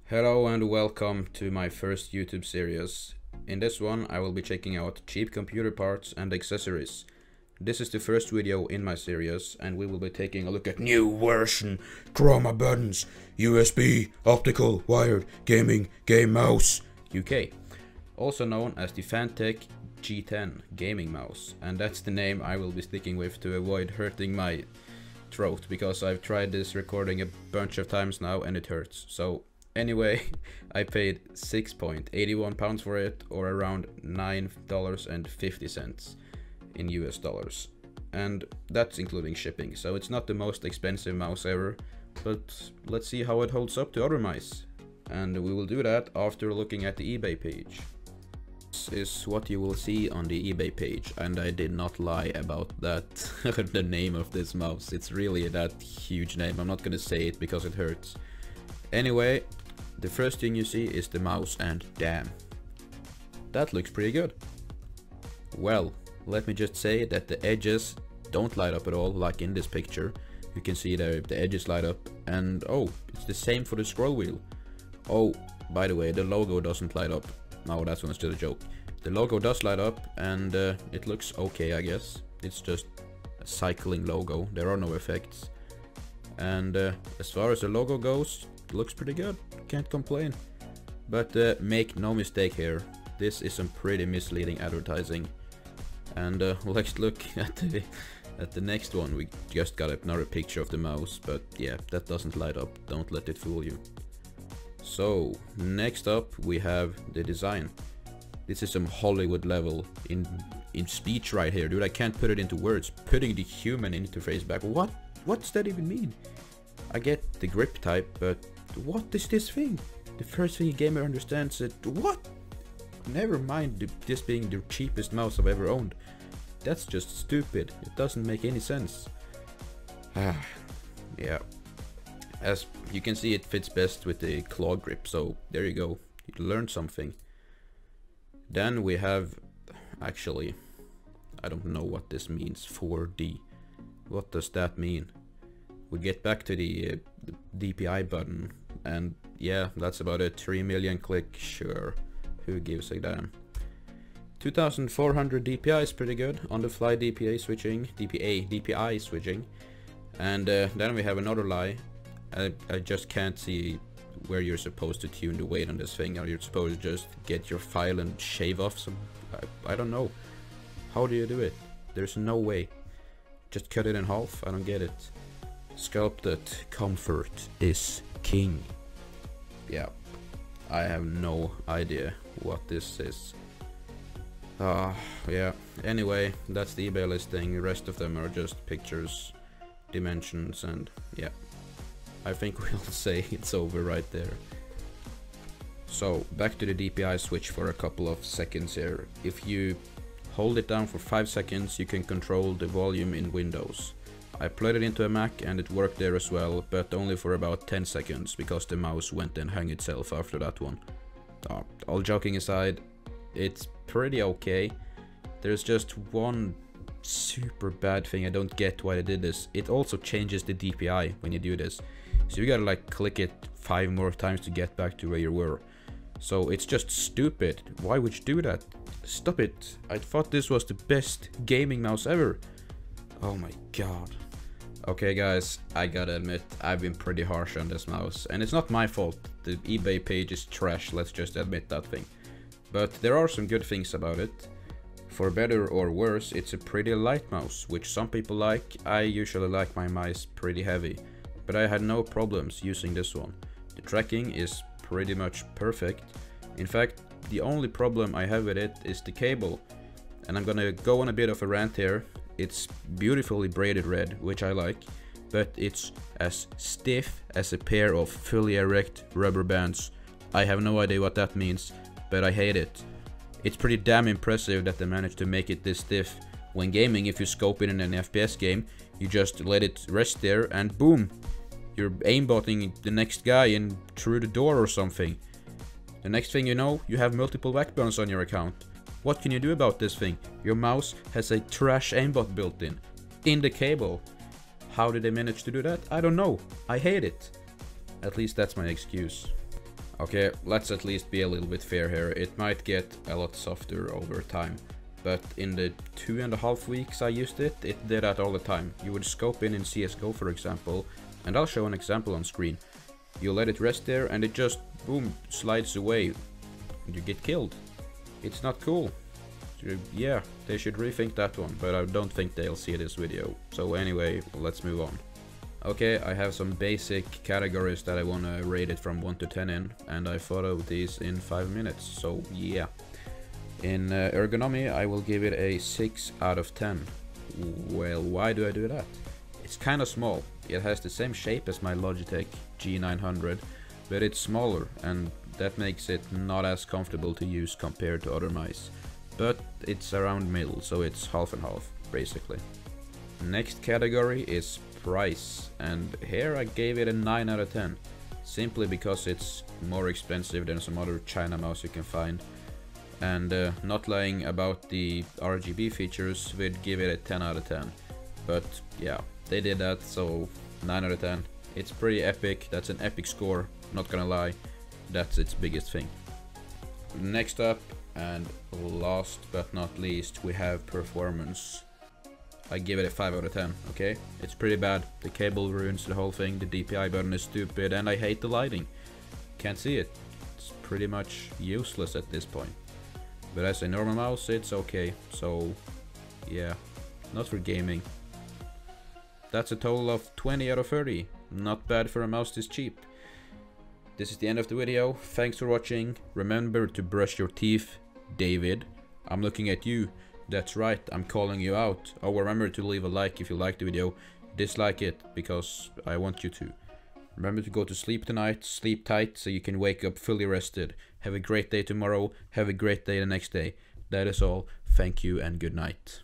Hello and welcome to my first YouTube series. In this one I will be checking out cheap computer parts and accessories. This is the first video in my series and we will be taking a look at new version, chroma buttons, USB, optical, wired, gaming, game mouse, UK. Also known as the Fantech G10 gaming mouse, and that's the name I will be sticking with to avoid hurting my throat, because I've tried this recording a bunch of times now and it hurts. So anyway, I paid £6.81 for it, or around $9.50 in US dollars. And that's including shipping, so it's not the most expensive mouse ever, but let's see how it holds up to other mice. And we will do that after looking at the eBay page. This is what you will see on the eBay page, and I did not lie about that. The name of this mouse, it's really that huge name. I'm not gonna say it because it hurts. Anyway, the first thing you see is the mouse, and damn, that looks pretty good. Well, let me just say that the edges don't light up at all like in this picture. You can see there the edges light up, and oh, it's the same for the scroll wheel. Oh, by the way, the logo doesn't light up. No, that's one, still a joke. The logo does light up, and it looks okay, I guess. It's just a cycling logo, there are no effects. And as far as the logo goes, it looks pretty good, can't complain. But make no mistake here, this is some pretty misleading advertising. And let's look at the next one. We just got another picture of the mouse, but yeah, that doesn't light up, don't let it fool you. So next up we have the design. This is some Hollywood level in speech right here, dude. I can't put it into words. Putting the human interface back. What's that even mean? I get the grip type, but what is this thing? The first thing a gamer understands it. What? Never mind this being the cheapest mouse I've ever owned. That's just stupid. It doesn't make any sense. Yeah. As you can see, it fits best with the claw grip, so there you go. You learned something. Then we have, actually, I don't know what this means, 4D. What does that mean? We get back to the DPI button, and yeah, that's about it. 3 million click, sure. Who gives a damn? 2400 DPI is pretty good. On the fly DPI switching, DPI switching. And then we have another lie. I just can't see where you're supposed to tune the weight on this thing. Are you supposed to just get your file and shave off some? I don't know. How do you do it? There's no way. Just cut it in half? I don't get it. Sculpted comfort is king. Yeah, I have no idea what this is. Yeah, anyway, that's the eBay listing. The rest of them are just pictures, dimensions, and yeah, I think we'll say it's over right there. So back to the DPI switch for a couple of seconds here. If you hold it down for 5 seconds, you can control the volume in Windows. I plugged it into a Mac and it worked there as well, but only for about 10 seconds because the mouse went and hung itself after that one. All joking aside, it's pretty okay. There's just one super bad thing. I don't get why they did this. It also changes the DPI when you do this, so you gotta like click it 5 more times to get back to where you were. So it's just stupid. Why would you do that? Stop it. I thought this was the best gaming mouse ever. Oh my god. Okay guys, I gotta admit, I've been pretty harsh on this mouse, and it's not my fault. The eBay page is trash, let's just admit that thing. But there are some good things about it. For better or worse, it's a pretty light mouse, which some people like. I usually like my mice pretty heavy, but I had no problems using this one. The tracking is pretty much perfect. In fact, the only problem I have with it is the cable. And I'm gonna go on a bit of a rant here. It's beautifully braided red, which I like, but it's as stiff as a pair of fully erect rubber bands. I have no idea what that means, but I hate it. It's pretty damn impressive that they managed to make it this stiff. When gaming, if you scope it in an FPS game, you just let it rest there and boom! You're aimbotting the next guy in through the door or something. The next thing you know, you have multiple backbones on your account. What can you do about this thing? Your mouse has a trash aimbot built in the cable. How did they manage to do that? I don't know. I hate it. At least that's my excuse. Okay, let's at least be a little bit fair here. It might get a lot softer over time, but in the 2.5 weeks I used it, it did that all the time. You would scope in CSGO for example, and I'll show an example on screen. You let it rest there and it just, boom, slides away and you get killed. It's not cool. Yeah, they should rethink that one, but I don't think they'll see this video. So anyway, let's move on. Okay, I have some basic categories that I want to rate it from 1 to 10 in, and I thought of these in 5 minutes, so yeah. In ergonomy, I will give it a 6 out of 10. Well, why do I do that? It's kinda small. It has the same shape as my Logitech G900, but it's smaller, and that makes it not as comfortable to use compared to other mice. But it's around middle, so it's half and half, basically. Next category is price, and here I gave it a 9 out of 10, simply because it's more expensive than some other China mouse you can find, and not lying about the RGB features, we'd give it a 10 out of 10, but yeah, they did that, so 9 out of 10. It's pretty epic, that's an epic score, not gonna lie, that's its biggest thing. Next up, and last but not least, we have performance. I give it a 5 out of 10, okay? It's pretty bad. The cable ruins the whole thing, the DPI button is stupid, and I hate the lighting. Can't see it. It's pretty much useless at this point. But as a normal mouse, it's okay. So, yeah, not for gaming. That's a total of 20 out of 30. Not bad for a mouse this cheap. This is the end of the video. Thanks for watching. Remember to brush your teeth, David. I'm looking at you. That's right, I'm calling you out. Oh, remember to leave a like if you liked the video. Dislike it, because I want you to. Remember to go to sleep tonight, sleep tight, so you can wake up fully rested. Have a great day tomorrow, have a great day the next day. That is all. Thank you and good night.